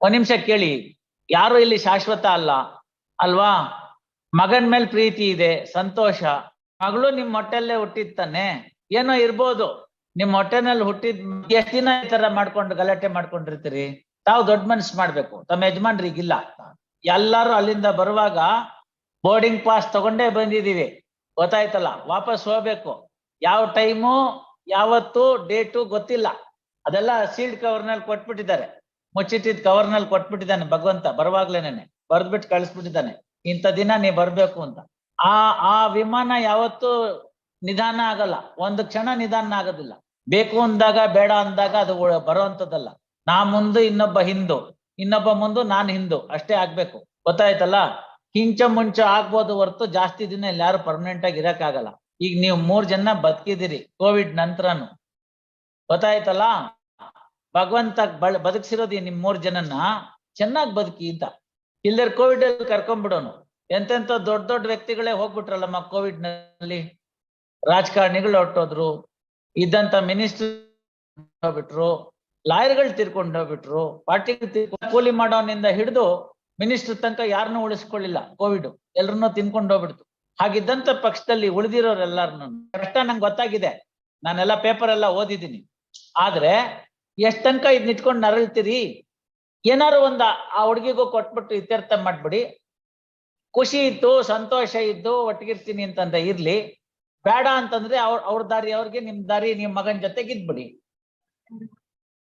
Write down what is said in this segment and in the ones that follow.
ಒಂದ್ ನಿಮಿಷ ಕೇಳಿ, ಯಾರು ಇಲ್ಲಿ ಶಾಶ್ವತ ಅಲ್ಲ ಅಲ್ವಾ? ಮಗನ್ ಮೇಲೆ ಪ್ರೀತಿ ಇದೆ, ಸಂತೋಷ. ಮಗಳು ನಿಮ್ ಹೊಟ್ಟೆಲ್ಲೇ ಹುಟ್ಟಿತ್ತಾನೆ, ಏನೋ ಇರ್ಬೋದು. ನಿಮ್ ಹೊಟ್ಟೆನಲ್ಲಿ ಹುಟ್ಟಿದ್ ಎಷ್ಟ್ ದಿನ ಈ ತರ ಮಾಡ್ಕೊಂಡು ಗಲಾಟೆ ಮಾಡ್ಕೊಂಡಿರ್ತೀರಿ? ತಾವು ದೊಡ್ಡ ಮನ್ಸ್ ಮಾಡ್ಬೇಕು. ತಮ್ಮ ಯಜಮಾನ್ರಿಗಿಲ್ಲ. ಎಲ್ಲಾರು ಅಲ್ಲಿಂದ ಬರುವಾಗ ಬೋರ್ಡಿಂಗ್ ಪಾಸ್ ತಗೊಂಡೇ ಬಂದಿದೀವಿ, ಗೊತ್ತಾಯ್ತಲ್ಲ? ವಾಪಸ್ ಹೋಗ್ಬೇಕು. ಯಾವ ಟೈಮು, ಯಾವತ್ತು, ಡೇಟು ಗೊತ್ತಿಲ್ಲ. ಅದೆಲ್ಲ ಸೀಲ್ಡ್ ಕವರ್ನಲ್ಲಿ ಕೊಟ್ಬಿಟ್ಟಿದ್ದಾರೆ, ಮುಚ್ಚಿಟ್ಟಿದ್ ಕವರ್ನಲ್ಲಿ ಕೊಟ್ಬಿಟ್ಟಿದ್ದಾನೆ ಭಗವಂತ. ಬರುವಾಗ್ಲೇನೆ ಬರ್ದ್ಬಿಟ್ಟು ಕಳಿಸ್ಬಿಟ್ಟಿದ್ದಾನೆ, ಇಂಥ ದಿನ ನೀ ಬರ್ಬೇಕು ಅಂತ. ಆ ವಿಮಾನ ಯಾವತ್ತೂ ನಿಧಾನ ಆಗಲ್ಲ, ಒಂದು ಕ್ಷಣ ನಿಧಾನ ಆಗೋದಿಲ್ಲ. ಬೇಕು ಅಂದಾಗ, ಬೇಡ ಅಂದಾಗ ಅದು ಬರುವಂತದ್ದಲ್ಲ. ನಾ ಮುಂದು, ಇನ್ನೊಬ್ಬ ಹಿಂದು, ಇನ್ನೊಬ್ಬ ಮುಂದು, ನಾನ್ ಹಿಂದು, ಅಷ್ಟೇ ಆಗ್ಬೇಕು. ಗೊತ್ತಾಯ್ತಲ್ಲ? ಕಿಂಚ ಮುಂಚ ಆಗ್ಬೋದು ಹೊರತು ಜಾಸ್ತಿ ದಿನ ಇಲ್ಲಿ ಯಾರು ಪರ್ಮನೆಂಟ್ ಆಗಿ ಇರಕ್ಕಾಗಲ್ಲ. ಈಗ ನೀವು 3 ಜನ ಬದುಕಿದಿರಿ ಕೋವಿಡ್ ನಂತರನು, ಗೊತ್ತಾಯ್ತಲ್ಲ? ಭಗವಂತ ಬದುಕ್ಸಿರೋದು ನಿಮ್ 3 ಜನನ್ನ ಚೆನ್ನಾಗಿ ಬದುಕಿ ಅಂತ. ಇಲ್ಲರ್ ಕೋವಿಡ್ ಅಲ್ಲಿ ಕರ್ಕೊಂಡ್ಬಿಡೋನು. ಎಂತೆಂತ ದೊಡ್ಡ ದೊಡ್ಡ ವ್ಯಕ್ತಿಗಳೇ ಹೋಗ್ಬಿಟ್ರಲ್ಲಮ್ಮ ಕೋವಿಡ್ ನಲ್ಲಿ. ರಾಜಕಾರಣಿಗಳು ಹೊರಟೋದ್ರು, ಇದ್ದಂತ ಮಿನಿಸ್ಟರ್ ಹೋಗ್ಬಿಟ್ರು, ಲಾಯರ್ಗಳು ತೀರ್ಕೊಂಡು ಹೋಗ್ಬಿಟ್ರು, ಪಾರ್ಟಿ ಕೂಲಿ ಮಾಡೋನಿಂದ ಹಿಡಿದು ಮಿನಿಸ್ಟರ್ ತನಕ ಯಾರನ್ನೂ ಉಳಿಸ್ಕೊಳ್ಳಿಲ್ಲ ಕೋವಿಡ್, ಎಲ್ರನ್ನೂ ತಿನ್ಕೊಂಡು ಹೋಗ್ಬಿಡ್ತು. ಹಾಗಿದ್ದಂತ ಪಕ್ಷದಲ್ಲಿ ಉಳಿದಿರೋರೆಲ್ಲಾರನ್ನು ಕಷ್ಟ ನಂಗೆ ಗೊತ್ತಾಗಿದೆ, ನಾನೆಲ್ಲ ಪೇಪರ್ ಎಲ್ಲ ಓದಿದ್ದೀನಿ. ಆದ್ರೆ ಎಷ್ಟ್ ತನಕ ಇದ್ ನಿಟ್ಕೊಂಡು ನರಳ್ತೀರಿ? ಏನಾರು ಒಂದ ಆ ಹುಡುಗಿಗೂ ಕೊಟ್ಬಿಟ್ಟು ಇತ್ಯರ್ಥ ಮಾಡ್ಬಿಡಿ. ಖುಷಿ ಇತ್ತು, ಸಂತೋಷ ಇದ್ದು, ಒಟ್ಟಿಗಿರ್ತೀನಿ ಅಂತಂದ್ರೆ ಇರ್ಲಿ. ಬೇಡ ಅಂತಂದ್ರೆ ಅವ್ರ ದಾರಿ ಅವ್ರಿಗೆ, ನಿಮ್ ದಾರಿ ನಿಮ್ ಮಗನ್ ಜೊತೆಗೆ ಇದ್ಬಿಡಿ.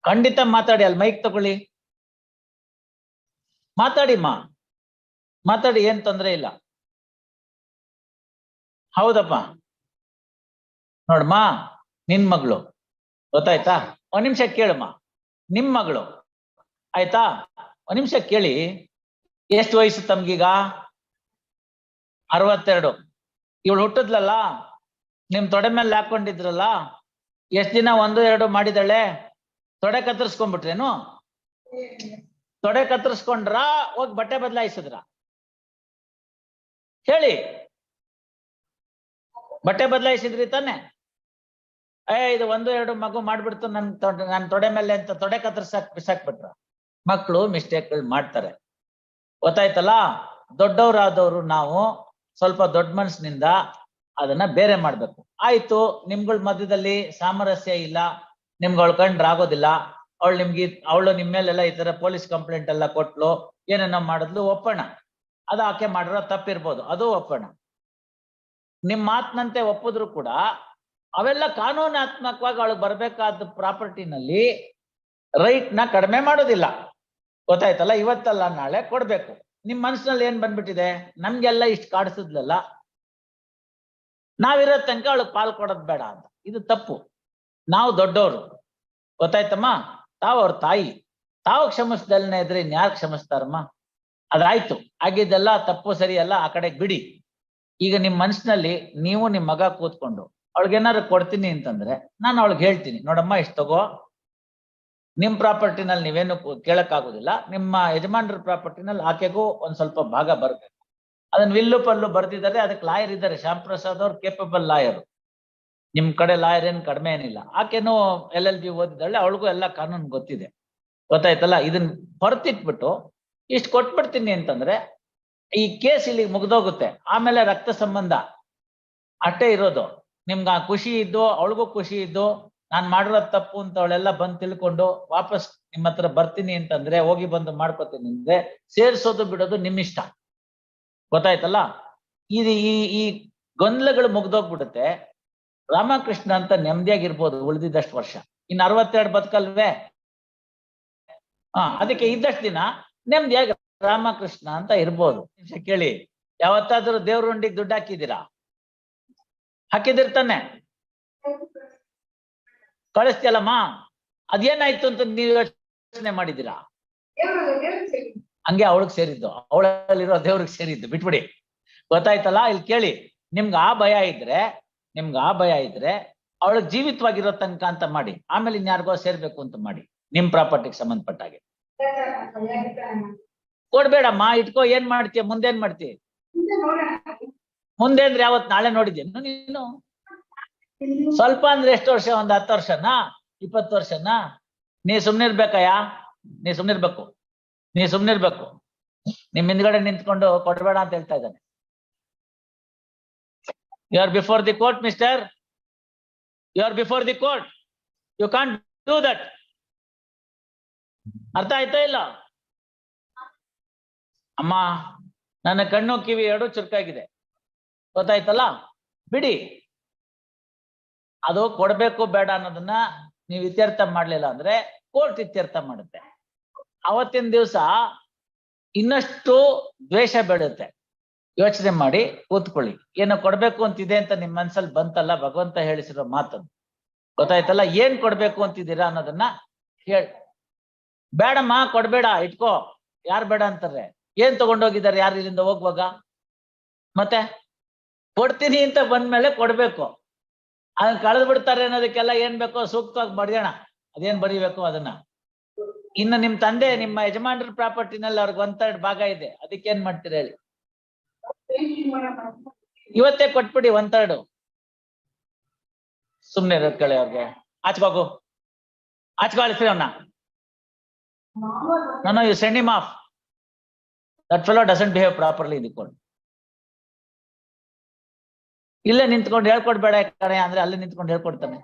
ಖಂಡಿತ ಮಾತಾಡಿ. ಅಲ್ಲಿ ಮೈಕ್ ತಗೊಳ್ಳಿ, ಮಾತಾಡಿಮ್ಮ, ಮಾತಾಡಿ, ಏನ್ ತೊಂದ್ರೆ ಇಲ್ಲ. ಹೌದಪ್ಪ, ನೋಡಮ್ಮ, ನಿನ್ ಮಗಳು, ಗೊತ್ತಾಯ್ತಾ? ಒಂದ್ ನಿಮಿಷ ಕೇಳಮ್ಮ, ನಿಮ್ ಮಗಳು, ಆಯ್ತಾ? ಒಂದ್ ನಿಮಿಷ ಕೇಳಿ. ಎಷ್ಟು ವಯಸ್ಸು ತಮ್ಗೀಗ? 62. ಇವಳು ಹುಟ್ಟದ್ಲಲ್ಲ, ನಿಮ್ ತೊಡೆ ಮೇಲೆ ಹಾಕೊಂಡಿದ್ರಲ್ಲ, ಎಷ್ಟ್ ದಿನ 1, 2 ಮಾಡಿದಳೆ? ತೊಡೆ ಕತ್ತರಿಸ್ಕೊಂಡ್ಬಿಟ್ರೇನು? ತೊಡೆ ಕತ್ತರಿಸ್ಕೊಂಡ್ರ ಹೋಗಿ ಬಟ್ಟೆ ಬದಲಾಯಿಸಿದ್ರ? ಹೇಳಿ, ಬಟ್ಟೆ ಬದಲಾಯಿಸಿದ್ರಿ ತಾನೆ? ಇದು 1, 2 ಮಗು ಮಾಡ್ಬಿಡ್ತು ನನ್ ತೊಡೆ ಮೇಲೆ ಅಂತ ತೊಡೆ ಕತ್ತರಿಸಾಕ್ ಬಿಸಾಕ್ಬಿಟ್ರ? ಮಕ್ಕಳು ಮಿಸ್ಟೇಕ್ಗಳು ಮಾಡ್ತಾರೆ, ಗೊತ್ತಾಯ್ತಲ್ಲ? ದೊಡ್ಡವರಾದವರು ನಾವು ಸ್ವಲ್ಪ ದೊಡ್ಡ ಮನಸ್ಸಿನಿಂದ ಅದನ್ನ ಬೇರೆ ಮಾಡ್ಬೇಕು. ಆಯ್ತು, ನಿಮ್ಗಳ ಮಧ್ಯದಲ್ಲಿ ಸಾಮರಸ್ಯ ಇಲ್ಲ, ನಿಮ್ಗೆ ಅವಳು ಕಂಡ್ರೆ ಆಗೋದಿಲ್ಲ, ಅವಳು ನಿಮ್ ಮೇಲೆಲ್ಲ ಈ ತರ ಪೊಲೀಸ್ ಕಂಪ್ಲೇಂಟ್ ಎಲ್ಲ ಕೊಟ್ಲು, ಏನೇನೋ ಮಾಡಿದ್ಲು, ಒಪ್ಪೋಣ. ಅದು ಆಕೆ ಮಾಡಿರೋ ತಪ್ಪಿರ್ಬೋದು, ಅದು ಒಪ್ಪೋಣ. ನಿಮ್ ಮಾತಿನಂತೆ ಒಪ್ಪಿದ್ರು ಕೂಡ ಅವೆಲ್ಲ ಕಾನೂನಾತ್ಮಕವಾಗಿ ಅವಳಿಗೆ ಬರ್ಬೇಕಾದ ಪ್ರಾಪರ್ಟಿನಲ್ಲಿ ರೈಟ್ ನ ಕಡಿಮೆ ಮಾಡೋದಿಲ್ಲ, ಗೊತ್ತಾಯ್ತಲ್ಲ? ಇವತ್ತಲ್ಲ ನಾಳೆ ಕೊಡ್ಬೇಕು. ನಿಮ್ ಮನ್ಸಿನಲ್ಲಿ ಏನ್ ಬಂದ್ಬಿಟ್ಟಿದೆ? ನಮ್ಗೆಲ್ಲ ಇಷ್ಟು ಕಾಡಿಸಿದ್ಲಲ್ಲ, ನಾವಿರೋ ತನಕ ಅವಳಿಗೆ ಪಾಲ್ ಕೊಡೋದ್ ಬೇಡ ಅಂತ. ಇದು ತಪ್ಪು. ನಾವು ದೊಡ್ಡವರು, ಗೊತ್ತಾಯ್ತಮ್ಮ? ತಾವು ಅವ್ರ ತಾಯಿ, ತಾವು ಕ್ಷಮಿಸ್ದಲ್ನೇ ಇದ್ರೆ ಇನ್ಯಾರು ಕ್ಷಮಿಸ್ತಾರಮ್ಮ? ಅದಾಯ್ತು, ಆಗಿದ್ದೆಲ್ಲ ತಪ್ಪು ಸರಿ ಎಲ್ಲ ಆ ಕಡೆಗೆ ಬಿಡಿ. ಈಗ ನಿಮ್ ಮನ್ಸಿನಲ್ಲಿ ನೀವು ನಿಮ್ ಮಗ ಕೂತ್ಕೊಂಡು ಅವಳಿಗೇನಾದ್ರು ಕೊಡ್ತೀನಿ ಅಂತಂದ್ರೆ ನಾನು ಅವಳಿಗೆ ಹೇಳ್ತೀನಿ, ನೋಡಮ್ಮ ಇಷ್ಟು ತಗೋ, ನಿಮ್ ಪ್ರಾಪರ್ಟಿನಲ್ಲಿ ನೀವೇನು ಕೇಳಕ್ಕಾಗೋದಿಲ್ಲ, ನಿಮ್ಮ ಯಜಮಾನ್ರ ಪ್ರಾಪರ್ಟಿನಲ್ಲಿ ಆಕೆಗೂ ಒಂದ್ ಸ್ವಲ್ಪ ಭಾಗ ಬರ್ಬೇಕು. ಅದನ್ನ ವಿಲ್ಲು ಪಲ್ಲು ಬರ್ದಿದ್ದಾರೆ, ಅದಕ್ಕೆ ಲಾಯರ್ ಇದ್ದಾರೆ, ಶ್ಯಾಮ್ ಪ್ರಸಾದ್ ಅವ್ರು ಕೇಪಬಲ್ ಲಾಯರ್. ನಿಮ್ ಕಡೆ ಲಾಯರ್ ಏನ್ ಕಡಿಮೆ ಏನಿಲ್ಲ. ಆಕೆನೂ LLB ಓದಿದ್ದಾಳೆ, ಅವಳಿಗೂ ಎಲ್ಲ ಕಾನೂನು ಗೊತ್ತಿದೆ, ಗೊತ್ತಾಯ್ತಲ್ಲ? ಇದನ್ನ ಹೊರತಿಟ್ಬಿಟ್ಟು ಇಷ್ಟು ಕೊಟ್ಬಿಡ್ತೀನಿ ಅಂತಂದ್ರೆ ಈ ಕೇಸ್ ಇಲ್ಲಿ ಮುಗ್ದೋಗುತ್ತೆ. ಆಮೇಲೆ ರಕ್ತ ಸಂಬಂಧ ಅಷ್ಟೇ ಇರೋದು. ನಿಮ್ಗೆ ಆ ಖುಷಿ ಇದ್ದು, ಅವಳಿಗೂ ಖುಷಿ ಇದ್ದು, ನಾನ್ ಮಾಡಿರೋದ್ ತಪ್ಪು ಅಂತ ಅವಳೆಲ್ಲ ಬಂದು ತಿಳ್ಕೊಂಡು ವಾಪಸ್ ನಿಮ್ಮ ಹತ್ರ ಬರ್ತೀನಿ ಅಂತಂದ್ರೆ, ಹೋಗಿ ಬಂದು ಮಾಡ್ಕೋತೀನಿ ಅಂದ್ರೆ, ಸೇರ್ಸೋದು ಬಿಡೋದು ನಿಮ್ಮಿಷ್ಟ, ಗೊತ್ತಾಯ್ತಲ್ಲ? ಈ ಗೊಂದಲಗಳು ಮುಗ್ದೋಗ್ಬಿಡುತ್ತೆ. ರಾಮಕೃಷ್ಣ ಅಂತ ನೆಮ್ಮದಿಯಾಗಿರ್ಬೋದು ಉಳಿದಿದ್ದಷ್ಟು ವರ್ಷ. ಇನ್ನು 62 ಬದುಕಲ್ವೇ? ಅದಕ್ಕೆ ಇದ್ದಷ್ಟು ದಿನ ನೆಮ್ಮದಿಯಾಗಿ ರಾಮಕೃಷ್ಣ ಅಂತ ಇರ್ಬೋದು. ಕೇಳಿ, ಯಾವತ್ತಾದ್ರೂ ದೇವ್ರ ಉಂಡಿಗೆ ದುಡ್ಡು ಹಾಕಿದ್ದೀರಾ? ಹಾಕಿದಿರ್ತಾನೆ, ಕಳಿಸ್ತಿಯಲ್ಲಮ್ಮ, ಅದೇನಾಯ್ತು ಅಂತ ನೀವು ಯೋಚನೆ ಮಾಡಿದ್ದೀರಾ? ಹಂಗೆ ಅವಳಿಗೆ ಸೇರಿದ್ದು, ಅವಳಲ್ಲಿರೋ ದೇವ್ರಿಗೆ ಸೇರಿದ್ದು, ಬಿಟ್ಬಿಡಿ, ಗೊತ್ತಾಯ್ತಲ್ಲ? ಇಲ್ಲಿ ಕೇಳಿ, ನಿಮ್ಗೆ ಆ ಭಯ ಇದ್ರೆ ಅವಳಿಗೆ ಜೀವಿತವಾಗಿರೋ ತನಕ ಅಂತ ಮಾಡಿ, ಆಮೇಲೆ ಇನ್ಯಾರಿಗೋ ಸೇರ್ಬೇಕು ಅಂತ ಮಾಡಿ, ನಿಮ್ ಪ್ರಾಪರ್ಟಿಗೆ ಸಂಬಂಧಪಟ್ಟಾಗೆ. ಕೊಡ್ಬೇಡಮ್ಮ, ಇಟ್ಕೋ. ಏನ್ ಮಾಡ್ತೀಯ? ಮುಂದೇನ್ ಮಾಡ್ತೀಯ? ಮುಂದೆ ಅಂದ್ರೆ ಯಾವತ್ ನಾಳೆ ನೋಡಿದ್ಯೇನು ನೀನು? ಸ್ವಲ್ಪ ಅಂದ್ರೆ ಎಷ್ಟು ವರ್ಷ? ಒಂದ್ 10 ವರ್ಷನಾ? 20 ವರ್ಷನಾ? ನೀ ಸುಮ್ನಿರ್ಬೇಕಯ್ಯ, ನೀ ಸುಮ್ನಿರ್ಬೇಕು. ನೀ ಸುಮ್ನಿರ್ಬೇಕು. ನಿಮ್ ಹಿಂದ್ಗಡೆ ನಿಂತ್ಕೊಂಡು ಕೊಡ್ಬೇಡ ಅಂತ ಹೇಳ್ತಾ ಇದ್ದಾನೆ. You are before the court mister, you are before the court, you can't do that. ಅರ್ಥ ಆಯ್ತಾ ಇಲ್ಲ? ಅಮ್ಮ, ನನ್ನ ಕಣ್ಣು ಕಿವಿ ಎರಡು ಚುರುಕಾಗಿದೆ, ಗೊತ್ತಾಯ್ತಲ್ಲ? ಬಿಡಿ. ಅದು ಕೊಡ್ಬೇಕು ಬೇಡ ಅನ್ನೋದನ್ನ ನೀವು ಇತ್ಯರ್ಥ ಮಾಡ್ಲಿಲ್ಲ ಅಂದ್ರೆ ಕೋರ್ಟ್ ಇತ್ಯರ್ಥ ಮಾಡುತ್ತೆ. ಅವತ್ತಿನ ದಿವಸ ಇನ್ನಷ್ಟು ದ್ವೇಷ ಬೆಳೆಯುತ್ತೆ. ಯೋಚನೆ ಮಾಡಿ ಕೂತ್ಕೊಳ್ಳಿ. ಏನೋ ಕೊಡ್ಬೇಕು ಅಂತಿದೆ ಅಂತ ನಿಮ್ ಮನ್ಸಲ್ಲಿ ಬಂತಲ್ಲ, ಭಗವಂತ ಹೇಳಿಸಿರೋ ಮಾತನ್ನು, ಗೊತ್ತಾಯ್ತಲ್ಲ? ಏನ್ ಕೊಡ್ಬೇಕು ಅಂತಿದ್ದೀರಾ ಅನ್ನೋದನ್ನ ಹೇಳಿ. ಬೇಡಮ್ಮ ಕೊಡ್ಬೇಡ, ಇಟ್ಕೋ. ಯಾರು ಬೇಡ ಅಂತಾರೆ? ಏನ್ ತಗೊಂಡೋಗಿದ್ದಾರೆ ಯಾರು ಇಲ್ಲಿಂದ ಹೋಗುವಾಗ? ಮತ್ತೆ ಕೊಡ್ತೀನಿ ಅಂತ ಬಂದ್ಮೇಲೆ ಕೊಡ್ಬೇಕು. ಅದನ್ನ ಕಳೆದು ಬಿಡ್ತಾರೆ ಅನ್ನೋದಕ್ಕೆಲ್ಲ ಏನ್ ಬೇಕೋ ಸೂಕ್ತವಾಗಿ ಬರೆಯೋಣ. ಅದೇನ್ ಬರೀಬೇಕು ಅದನ್ನ. ಇನ್ನು ನಿಮ್ ತಂದೆ, ನಿಮ್ಮ ಯಜಮಾನ್ರ ಪ್ರಾಪರ್ಟಿನಲ್ಲಿ ಅವ್ರಿಗೆ 1/3 ಭಾಗ ಇದೆ, ಅದಕ್ಕೆ ಏನ್ ಮಾಡ್ತೀರಿ ಹೇಳಿ? ಇವತ್ತೇ ಕೊಟ್ಬಿಡಿ 1/3. ಸುಮ್ನೆ ಇರೋದ್ಕಳೆ ಅವ್ರಿಗೆ. ಆಚ್ಕೋಗು, ಆಚ್ಕೊಳಿಸ್ರಿ ಅವನ್ನ. No, you send him off. That fellow doesn't behave properly in the court. ಇಲ್ಲೇ ನಿಂತ್ಕೊಂಡು ಹೇಳ್ಕೊಡ್ಬೇಡ ಕಣೆ ಅಂದ್ರೆ ಅಲ್ಲೇ ನಿಂತ್ಕೊಂಡು ಹೇಳ್ಕೊಡ್ತಾನೆ.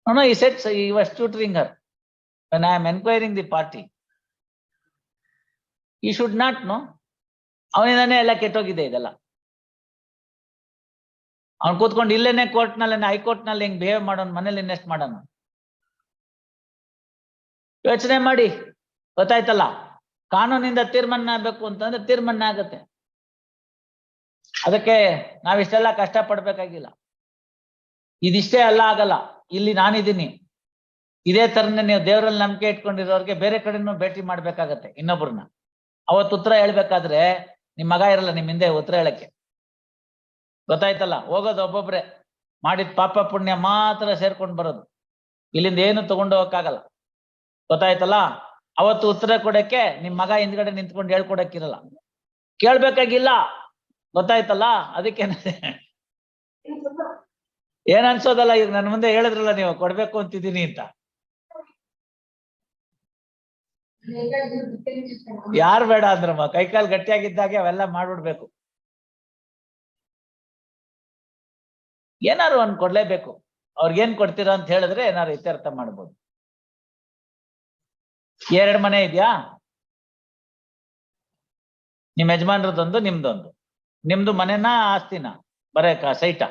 No, he said he was tutoring her. When I am enquiring the party, he should not know. ಅವನಿಂದಾನೆ ಎಲ್ಲ ಕೆಟ್ಟೋಗಿದೆ ಇದೆಲ್ಲ. ಅವ್ನು ಕೂತ್ಕೊಂಡು ಇಲ್ಲೇನೆ ಕೋರ್ಟ್ ನಲ್ಲಿ, ಹೈಕೋರ್ಟ್ ನಲ್ಲಿ ಹಿಂಗ್ ಬಿಹೇವ್ ಮಾಡೋನ್, ಮನೇಲಿ ಇನ್ವೆಸ್ಟ್ ಮಾಡೋಣ. ಯೋಚನೆ ಮಾಡಿ, ಗೊತ್ತಾಯ್ತಲ್ಲ? ಕಾನೂನಿಂದ ತೀರ್ಮಾನ ಆಗ್ಬೇಕು ಅಂತಂದ್ರೆ ತೀರ್ಮಾನ ಆಗತ್ತೆ. ಅದಕ್ಕೆ ನಾವಿಷ್ಟೆಲ್ಲ ಕಷ್ಟ ಪಡ್ಬೇಕಾಗಿಲ್ಲ. ಇದಿಷ್ಟೇ ಅಲ್ಲ, ಆಗಲ್ಲ. ಇಲ್ಲಿ ನಾನಿದ್ದೀನಿ. ಇದೇ ತರನೇ ನೀವು ದೇವರಲ್ಲಿ ನಂಬಿಕೆ ಇಟ್ಕೊಂಡಿರೋರ್ಗೆ ಬೇರೆ ಕಡೆನೂ ಭೇಟಿ ಮಾಡ್ಬೇಕಾಗತ್ತೆ ಇನ್ನೊಬ್ರನ್ನ. ಅವತ್ತು ಉತ್ತರ ಹೇಳ್ಬೇಕಾದ್ರೆ ನಿಮ್ ಮಗ ಇರಲ್ಲ ನಿಮ್ ಹಿಂದೆ ಉತ್ತರ ಹೇಳಕ್ಕೆ, ಗೊತ್ತಾಯ್ತಲ್ಲ? ಹೋಗೋದು ಒಬ್ಬೊಬ್ರೆ, ಮಾಡಿದ ಪಾಪ ಪುಣ್ಯ ಮಾತ್ರ ಸೇರ್ಕೊಂಡ್ ಬರೋದು. ಇಲ್ಲಿಂದ ಏನು ತಗೊಂಡು ಹೋಗಕ್ಕಾಗಲ್ಲ, ಗೊತ್ತಾಯ್ತಲ್ಲ? ಅವತ್ತು ಉತ್ತರ ಕೊಡಕ್ಕೆ ನಿಮ್ ಮಗ ಹಿಂದ್ಗಡೆ ನಿಂತ್ಕೊಂಡು ಹೇಳ್ಕೊಡಕ್ಕಿರಲ್ಲ, ಕೇಳ್ಬೇಕಾಗಿಲ್ಲ, ಗೊತ್ತಾಯ್ತಲ್ಲ? ಅದಕ್ಕೆ ಏನ್ ಅನ್ಸೋದಲ್ಲ. ಈಗ ನನ್ ಮುಂದೆ ಹೇಳಿದ್ರಲ್ಲ ನೀವು ಕೊಡ್ಬೇಕು ಅಂತಿದ್ದೀನಿ ಅಂತ. ಯಾರು ಬೇಡ ಅಂದ್ರಮ್ಮ? ಕೈಕಾಲು ಗಟ್ಟಿಯಾಗಿದ್ದಾಗೆ ಅವೆಲ್ಲ ಮಾಡ್ಬಿಡ್ಬೇಕು. ಏನಾರು ಒಂದ್ ಕೊಡ್ಲೇಬೇಕು. ಅವ್ರಿಗೇನ್ ಕೊಡ್ತೀರಾ ಅಂತ ಹೇಳಿದ್ರೆ ಏನಾರು ಇತ್ಯರ್ಥ ಮಾಡ್ಬೋದು. 2 ಮನೆ ಇದೆಯಾ? ನಿಮ್ ಯಜಮಾನ್ರದೊಂದು, ನಿಮ್ದೊಂದು. ನಿಮ್ದು ಮನೆನಾ ಆಸ್ತಿನ? ಬರೇ ಸೈಟ?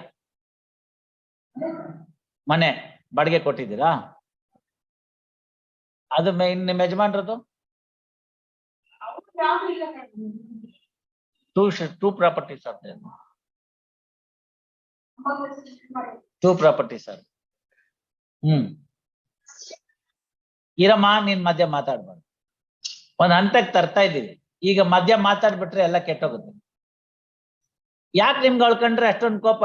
ಮನೆ ಬಾಡಿಗೆ ಕೊಟ್ಟಿದ್ದೀರಾ? ಅದು ನಿಮ್ ಯಜಮಾನ್ರದ್ದು? Two properties are there. 2 properties are. ಇರಮ್ಮ, ನೀನ್ ಮಧ್ಯ ಮಾತಾಡ್ಬಾರ್ದು. ಒಂದ್ ಹಂತಕ್ಕೆ ತರ್ತಾ ಇದ್ದೀವಿ. ಈಗ ಮಧ್ಯ ಮಾತಾಡ್ಬಿಟ್ರೆ ಎಲ್ಲ ಕೆಟ್ಟೋಗುತ್ತೆ. ಯಾಕೆ ನಿಮ್ಗೆ ಅಳ್ಕೊಂಡ್ರೆ ಅಷ್ಟೊಂದು ಕೋಪ?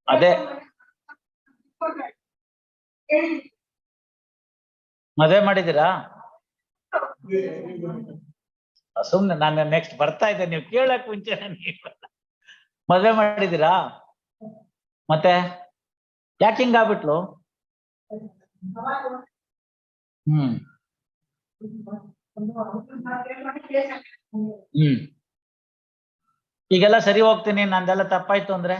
ಅದೇ ಮದುವೆ ಮಾಡಿದ್ದೀರಾ? ಸುಮ್ನೆ ನಾನು ನೆಕ್ಸ್ಟ್ ಬರ್ತಾ ಇದ್ದೆ, ನೀವು ಕೇಳಕ್ ಮುಂಚೆ ಮದುವೆ ಮಾಡಿದ್ದೀರಾ? ಮತ್ತೆ ಯಾಕೆ ಹಿಂಗಾಗ್ಬಿಟ್ಲು? ಈಗೆಲ್ಲ ಸರಿ ಹೋಗ್ತೀನಿ, ನಂದೆಲ್ಲ ತಪ್ಪಾಯ್ತು ಅಂದ್ರೆ?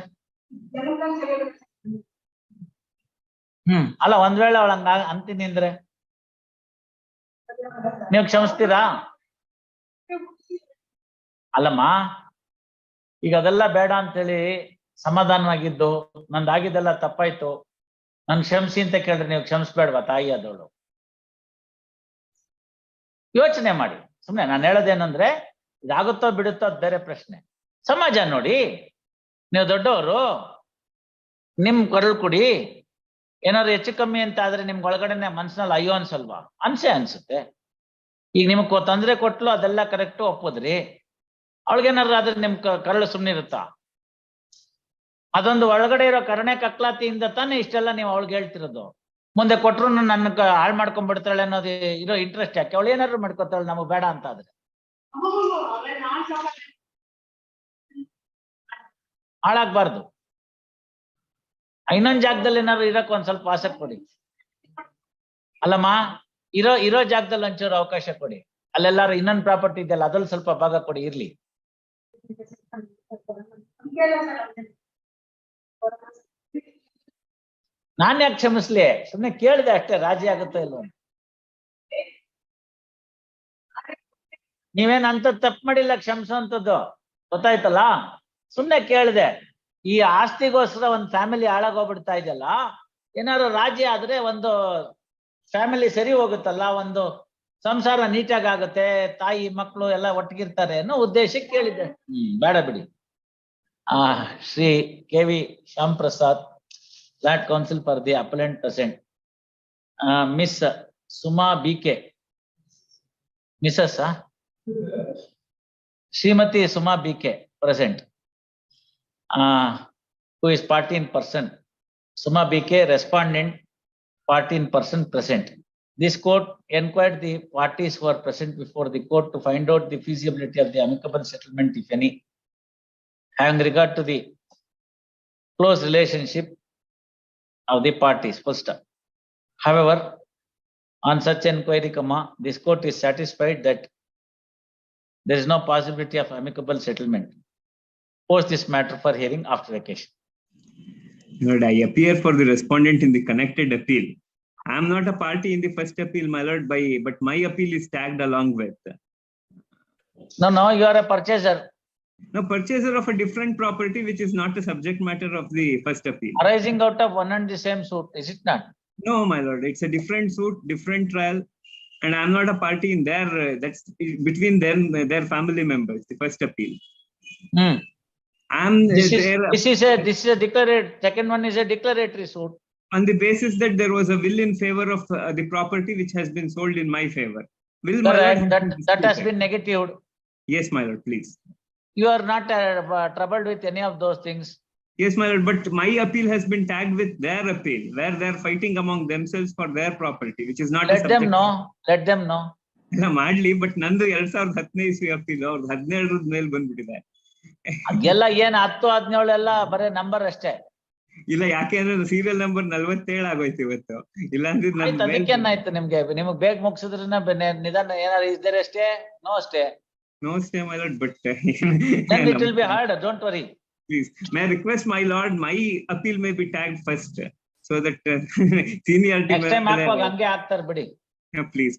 ಅಲ್ಲ, ಒಂದ್ ವೇಳೆ ಅವಳಂಗ ಅಂತೀನಿ ಅಂದ್ರೆ ನೀವು ಕ್ಷಮಿಸ್ತೀರಾ? ಅಲ್ಲಮ್ಮ, ಈಗ ಅದೆಲ್ಲ ಬೇಡ ಅಂತೇಳಿ ಸಮಾಧಾನವಾಗಿದ್ದು, ನಂದಾಗಿದ್ದೆಲ್ಲ ತಪ್ಪಾಯ್ತು, ನನ್ ಕ್ಷಮಿಸಿ ಅಂತ ಕೇಳ್ರಿ, ನೀವು ಕ್ಷಮಿಸ್ಬೇಡ್ವಾ? ತಾಯಿ ಆದವಳು ಯೋಚನೆ ಮಾಡಿ. ಸುಮ್ನೆ ನಾನು ಹೇಳೋದೇನಂದ್ರೆ, ಇದಾಗುತ್ತೋ ಬಿಡುತ್ತೋ ಅದ್ ಬೇರೆ ಪ್ರಶ್ನೆ. ಸಮಾಜ ನೋಡಿ, ನೀವು ದೊಡ್ಡವರು, ನಿಮ್ ಕರಳು ಕುಡಿ. ಏನಾದ್ರು ಹೆಚ್ಚು ಕಮ್ಮಿ ಅಂತ ಆದ್ರೆ ನಿಮ್ಗೆ ಒಳಗಡೆನೆ ಮನ್ಸಿನಲ್ಲಿ ಅಯ್ಯೋ ಅನ್ಸಲ್ವಾ? ಅನ್ಸುತ್ತೆ. ಈಗ ನಿಮಗ್ ತೊಂದ್ರೆ ಕೊಟ್ಲು, ಅದೆಲ್ಲ ಕರೆಕ್ಟು, ಒಪ್ಪೋದ್ರಿ. ಅವಳಿಗೇನಾದ್ರು ಆದ್ರೆ ನಿಮ್ ಕರಳು ಸುಮ್ನಿರುತ್ತಾ? ಅದೊಂದು ಒಳಗಡೆ ಇರೋ ಕರುಣೆ ಕಕ್ಲಾತಿಯಿಂದ ತಾನೇ ಇಷ್ಟೆಲ್ಲ ನೀವು ಅವಳಿಗೆ ಹೇಳ್ತಿರೋದು. ಮುಂದೆ ಕೊಟ್ರು ನನ್ನ ಹಾಳು ಮಾಡ್ಕೊಂಡ್ಬಿಡ್ತಾಳೆ ಅನ್ನೋದು ಇರೋ ಇಂಟ್ರೆಸ್ಟ್ ಯಾಕೆ? ಅವಳು ಏನಾದ್ರು ಮಾಡ್ಕೊತಾಳೆ ನಮಗ್ ಬೇಡ ಅಂತ ಆದ್ರೆ. ಹಾಳಾಗ್ಬಾರ್ದು. ಇನ್ನೊಂದ್ ಜಾಗದಲ್ಲಿ ಏನಾದ್ರು ಇರಕ್ ಒಂದ್ ಸ್ವಲ್ಪ ಆಸಕ್ತಿ ಕೊಡಿ. ಅಲ್ಲಮ್ಮ, ಇರೋ ಜಾಗದಲ್ಲಿ ಒಂಚೂರು ಅವಕಾಶ ಕೊಡಿ. ಅಲ್ಲೆಲ್ಲಾರು ಇನ್ನೊಂದು ಪ್ರಾಪರ್ಟಿ ಇದೆಯಲ್ಲ, ಅದ್ರಲ್ಲಿ ಸ್ವಲ್ಪ ಭಾಗ ಕೊಡಿ, ಇರ್ಲಿ. ನಾನ್ ಯಾಕೆ ಕ್ಷಮಿಸ್ಲಿ? ಸುಮ್ನೆ ಕೇಳಿದೆ ಅಷ್ಟೇ, ರಾಜಿ ಆಗುತ್ತೋ ಇಲ್ವೋ. ನೀವೇನ್ ಅಂತ ತಪ್ಪು ಮಾಡಿಲ್ಲ, ಕ್ಷಮಿಸುವಂತದ್ದು ಗೊತ್ತಾಯ್ತಲ್ಲ. ಸುಮ್ನೆ ಕೇಳಿದೆ. ಈ ಆಸ್ತಿಗೋಸ್ಕರ ಒಂದ್ ಫ್ಯಾಮಿಲಿ ಹಾಳಾಗೋಗ್ಬಿಡ್ತಾ ಇದೆಯಲ್ಲ, ಏನಾದ್ರು ರಾಜಿ ಆದ್ರೆ ಒಂದು ಫ್ಯಾಮಿಲಿ ಸರಿ ಹೋಗುತ್ತಲ್ಲ, ಒಂದು ಸಂಸಾರ ನೀಟಾಗಿ ಆಗುತ್ತೆ, ತಾಯಿ ಮಕ್ಕಳು ಎಲ್ಲ ಒಟ್ಟಿಗಿರ್ತಾರೆ ಅನ್ನೋ ಉದ್ದೇಶಕ್ಕೆ ಕೇಳಿದ್ದೆ. ಬೇಡ ಬಿಡಿ. Shri KV Shyam Prasad, Flat Counsel for the appellant present. Miss Suma BK, Mrs. Srimati Suma BK present, who is party in person. Suma BK respondent, party in person present. This court inquired the parties who are present before the court to find out the feasibility of the amicable settlement, if any, having regard to the close relationship of the parties. Full stop. However, on such inquiry, this court is satisfied that there is no possibility of amicable settlement. Post this matter for hearing after vacation. Lord, I appear for the respondent in the connected appeal. I am not a party in the first appeal, my lord, but my appeal is tagged along with. No, you are a purchaser. No, purchaser of a different property which is not the subject matter of the first appeal. Arising out of one and the same suit, is it not? No, my lord, it's a different suit, different trial, and I am not a party in their, that's between them, their family members, the first appeal. This is a declaratory, second one is a declaratory suit. On the basis that there was a will in favor of the property which has been sold in my favor. Will correct, that has been negatived. Yes, my lord, please. You are not troubled with any of those things. Yes, my lord, but my appeal has been tagged with their appeal, where they are fighting among themselves for their property, which is not. Let them know. Let them know. Madly, but ನಂದು 2015 ಇಸ್ವಿ appeal, ಅವ್ರು 17 ಮೇಲೆ ಬಂದ್ಬಿಟ್ಟಿದೆ. ಅದೆಲ್ಲ ಏನ್ 10, 17 ಎಲ್ಲ ಬರೇ number ಅಷ್ಟೇ. ಇಲ್ಲ, ಯಾಕೆಂದ್ರೆ ಸೀರಿಯಲ್ ನಂಬರ್ 47 ಆಗೋಯ್ತು ಇವತ್ತು. ಇಲ್ಲ ಅಂದ್ರೆ ಅದಕ್ಕೇನಾಯ್ತು ನಿಮ್ಗೆ ಬೇಗ ಮುಗಿಸಿದ್ರೆ ನಿಧಾನ ಏನಾದ್ರು ಇದ್ದಾರೆ ಅಷ್ಟೇ. ನೋ ಅಷ್ಟೇ. No stay, my lord, but then it will be hard. Don't worry. Please, may I request, my lord, my appeal may be tagged first, so that seniority. Next time ಹಾಕುವಾಗ ಹಂಗೆ ಹಾಕ್ತಾರೆ ಬಿಡಿ. Please.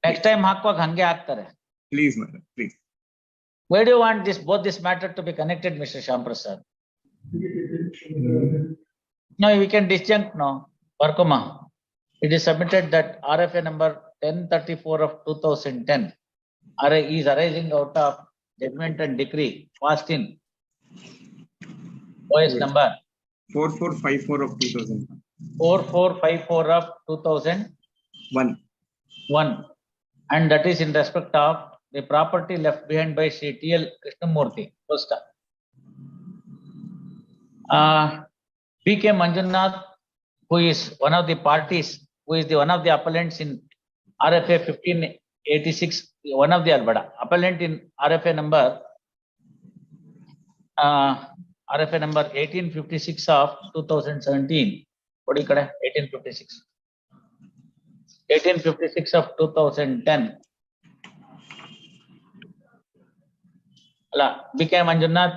Next time ಹಾಕುವಾಗ ಹಂಗೆ ಹಾಕ್ತಾರೆ. Please, my lord, please. Why do you want both this matter to be connected, Mr. Shyam Prasad? No, we can disjunct now. Varkuma, it is submitted that RFA number 1034 of 2010 is arising out of judgment and decree passed in OS number 4454 of 2001. 4454 of 2001, and that is in respect of the property left behind by Sri TL Krishnamurthy. First, BK Manjunath, who is one of the parties, who is one of the appellants in RFA 1586, one of the appellant in RFA number 1856 of 2017. What do you call it? 1856 of 2010. BK Manjunath,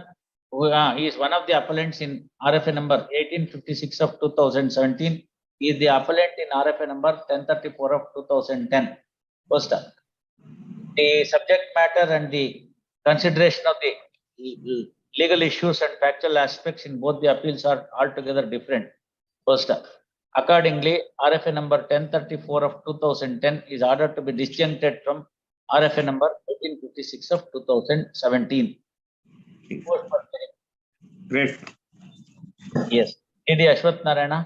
he is one of the appellants in RFA number 1856 of 2017. He is the appellant in RFA number 1034 of 2010. First, the subject matter and the consideration of the legal issues and factual aspects in both the appeals are altogether different. First, accordingly, RFA number 1034 of 2010 is ordered to be disjuncted from RFA number 1856 of 2017. Great. Yes. Ashwath Narayana.